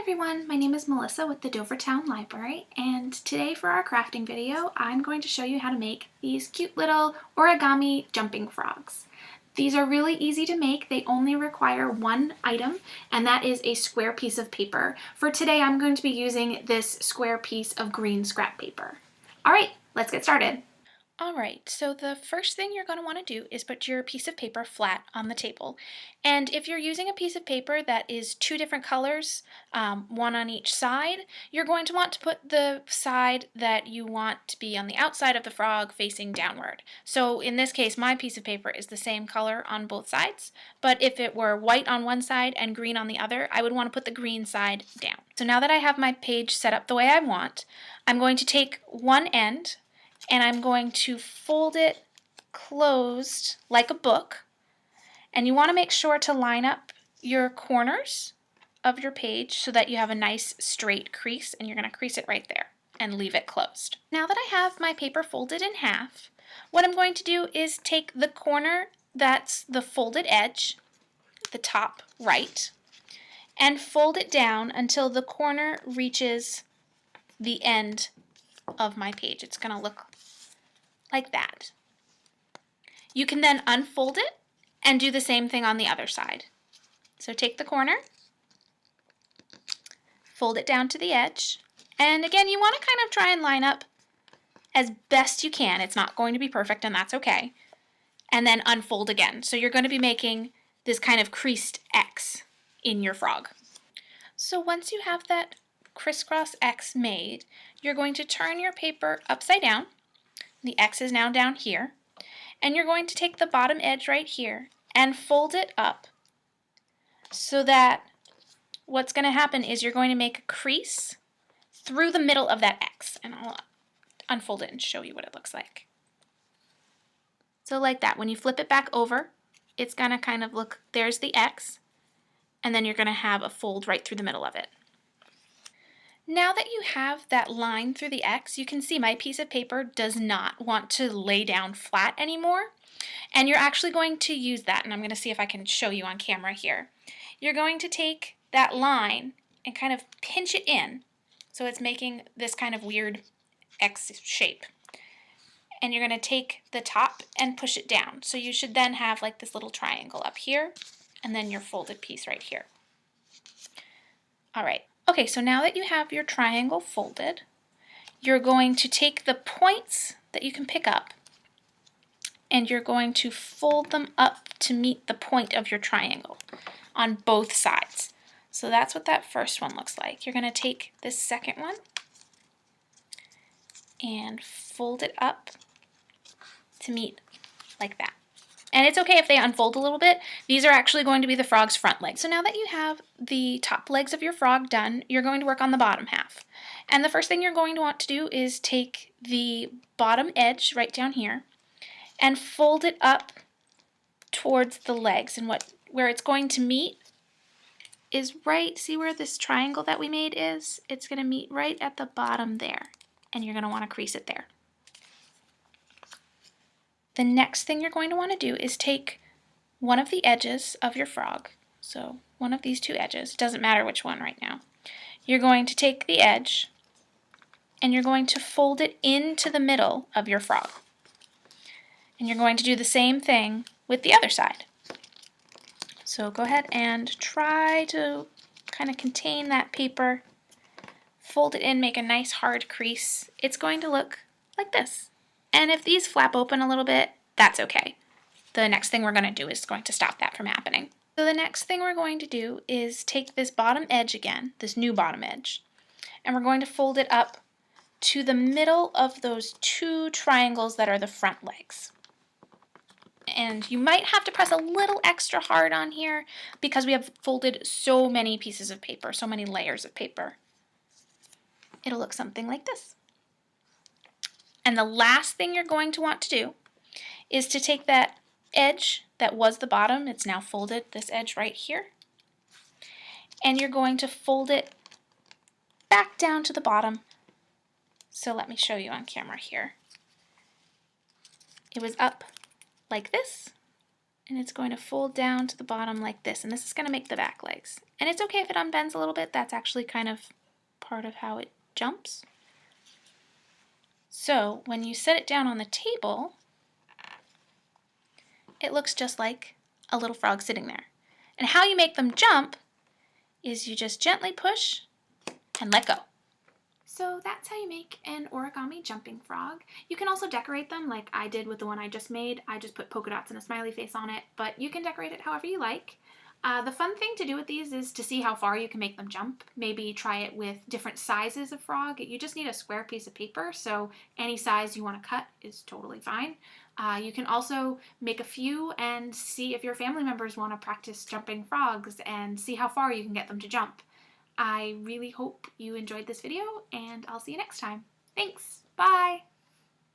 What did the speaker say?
everyone, my name is Melissa with the Dovertown Library, and today for our crafting video I'm going to show you how to make these cute little origami jumping frogs. These are really easy to make. They only require one item, and that is a square piece of paper. For today I'm going to be using this square piece of green scrap paper. Alright, let's get started. Alright, so the first thing you're going to want to do is put your piece of paper flat on the table. And if you're using a piece of paper that is two different colors, one on each side, you're going to want to put the side that you want to be on the outside of the frog facing downward. So in this case, my piece of paper is the same color on both sides, but if it were white on one side and green on the other, I would want to put the green side down. So now that I have my page set up the way I want, I'm going to take one end and I'm going to fold it closed like a book. And you want to make sure to line up your corners of your page so that you have a nice straight crease, and you're going to crease it right there and leave it closed. Now that I have my paper folded in half, what I'm going to do is take the corner that's the folded edge, the top right, and fold it down until the corner reaches the end of my page. It's going to look like that. You can then unfold it and do the same thing on the other side. So take the corner, fold it down to the edge, and again you want to kind of try and line up as best you can. It's not going to be perfect, and that's okay. And then unfold again. So you're going to be making this kind of creased X in your frog. So once you have that crisscross X made, you're going to turn your paper upside down. The X is now down here, and you're going to take the bottom edge right here and fold it up so that what's going to happen is you're going to make a crease through the middle of that X, and I'll unfold it and show you what it looks like. So like that, when you flip it back over, it's going to kind of look, there's the X, and then you're going to have a fold right through the middle of it. Now that you have that line through the X, you can see my piece of paper does not want to lay down flat anymore. And you're actually going to use that, and I'm going to see if I can show you on camera here. You're going to take that line and kind of pinch it in so it's making this kind of weird X shape. And you're going to take the top and push it down. So you should then have like this little triangle up here and then your folded piece right here. All right. Okay, so now that you have your triangle folded, you're going to take the points that you can pick up and you're going to fold them up to meet the point of your triangle on both sides. So that's what that first one looks like. You're going to take this second one and fold it up to meet like that. And it's okay if they unfold a little bit. These are actually going to be the frog's front legs. So now that you have the top legs of your frog done, you're going to work on the bottom half. And the first thing you're going to want to do is take the bottom edge right down here and fold it up towards the legs. And where it's going to meet is right, see where this triangle that we made is? It's going to meet right at the bottom there. And you're going to want to crease it there. The next thing you're going to want to do is take one of the edges of your frog, so one of these two edges, it doesn't matter which one right now. You're going to take the edge and you're going to fold it into the middle of your frog. And you're going to do the same thing with the other side. So go ahead and try to kind of contain that paper, fold it in, make a nice hard crease. It's going to look like this. And if these flap open a little bit, that's okay. The next thing we're going to do is going to stop that from happening. So the next thing we're going to do is take this bottom edge again, this new bottom edge, and we're going to fold it up to the middle of those two triangles that are the front legs. And you might have to press a little extra hard on here because we have folded so many pieces of paper, so many layers of paper. It'll look something like this. And the last thing you're going to want to do is to take that edge that was the bottom, it's now folded, this edge right here, and you're going to fold it back down to the bottom. So let me show you on camera here. It was up like this, and it's going to fold down to the bottom like this, and this is going to make the back legs. And it's okay if it unbends a little bit. That's actually kind of part of how it jumps. So when you set it down on the table, it looks just like a little frog sitting there. And how you make them jump is you just gently push and let go. So that's how you make an origami jumping frog. You can also decorate them like I did with the one I just made. I just put polka dots and a smiley face on it, but you can decorate it however you like. The fun thing to do with these is to see how far you can make them jump. Maybe try it with different sizes of frog. You just need a square piece of paper, so any size you want to cut is totally fine. You can also make a few and see if your family members want to practice jumping frogs and see how far you can get them to jump. I really hope you enjoyed this video, and I'll see you next time. Thanks! Bye!